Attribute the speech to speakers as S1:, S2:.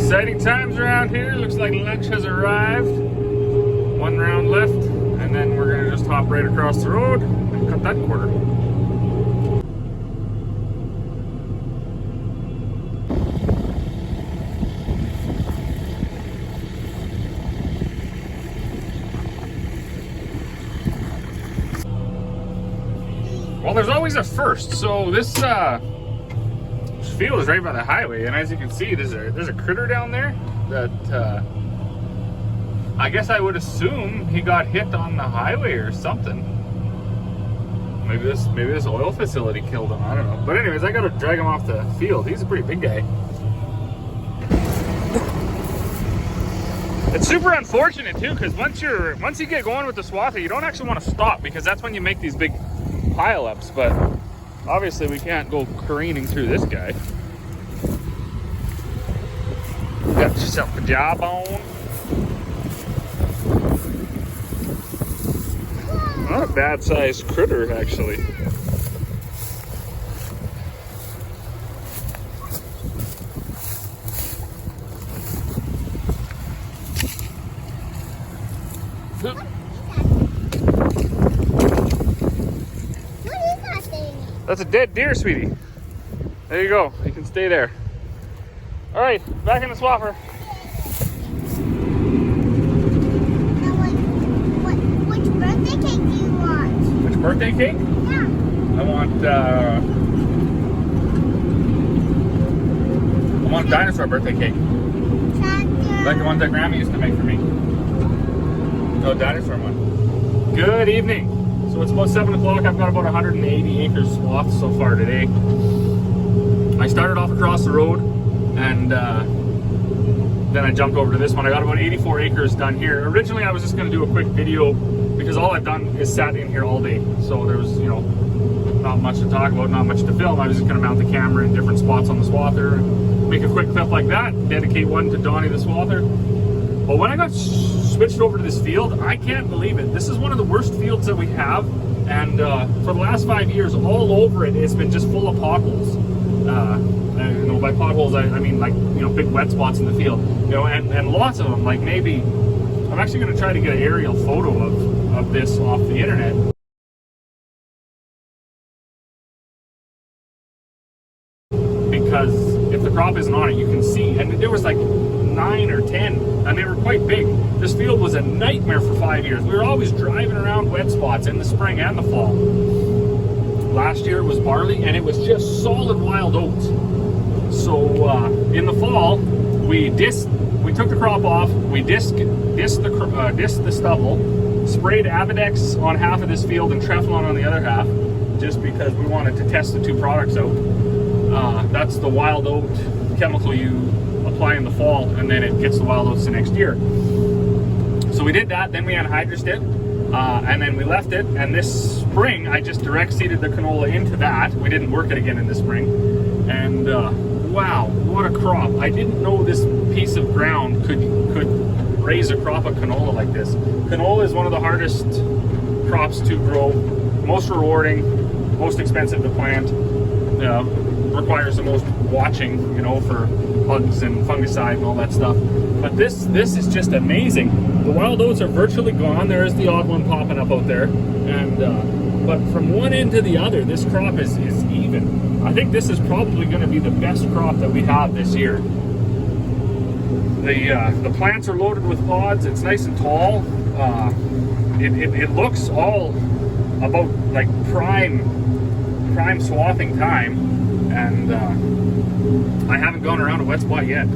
S1: Exciting times around here. Looks like lunch has arrived. One round left, and then we're gonna just hop right across the road and cut that quarter. Well, there's always a first. So this field is right by the highway, and as you can see, there's a critter down there that I guess I would assume he got hit on the highway or something. Maybe this oil facility killed him. I don't know. But anyways, I gotta drag him off the field. He's a pretty big guy. It's super unfortunate too, because once you get going with the swather, you don't actually want to stop, because that's when you make these big pile-ups. But obviously we can't go careening through this guy. Got yourself a job on. Not a bad sized critter, actually. That's a dead deer, sweetie. There you go. You can stay there. All right, back in the swather.
S2: Which birthday cake do you want?
S1: Which birthday cake?
S2: Yeah.
S1: I want a dinosaur birthday cake. Like the ones that Grandma used to make for me. No, dinosaur one. Good evening. So it's about 7 o'clock. I've got about 180 acres swath so far today. I started off across the road, and then I jumped over to this one. I got about 84 acres done here. Originally I was just going to do a quick video, because all I've done is sat in here all day. So there was, you know, not much to talk about, not much to film. I was just going to mount the camera in different spots on the swather and make a quick clip like that, dedicate one to Donny the swather. But when I got switched over to this field, I can't believe it. This is one of the worst fields that we have, and for the last 5 years, all over it, it's been just full of potholes. And, you know, by potholes, I mean, like, you know, big wet spots in the field. You know, and lots of them. Like, maybe I'm actually going to try to get an aerial photo of this off the internet. Because if the crop isn't on it, you can see. And there was like 9 or 10, and they were quite big. This field was a nightmare for 5 years. We were always driving around wet spots in the spring and the fall. Last year it was barley, and it was just solid wild oats. So in the fall, we took the crop off, we disced the stubble, sprayed Avidex on half of this field and Treflon on the other half, just because we wanted to test the two products out. That's the wild oat chemical you apply in the fall, and then it gets the wild oats the next year. So we did that, then we anhydrous it, and then we left it, and this spring I just direct seeded the canola into that. We didn't work it again in the spring, and wow, what a crop. I didn't know this piece of ground could raise a crop of canola like this. Canola is one of the hardest crops to grow, most rewarding, most expensive to plant, requires the most watching, you know, for bugs and fungicide and all that stuff. But this is just amazing. The wild oats are virtually gone. There is the odd one popping up out there, and but from one end to the other, this crop is even. I think this is probably going to be the best crop that we have this year. The plants are loaded with pods. It's nice and tall. It looks all about like prime swathing time, and I haven't gone around a wet spot yet.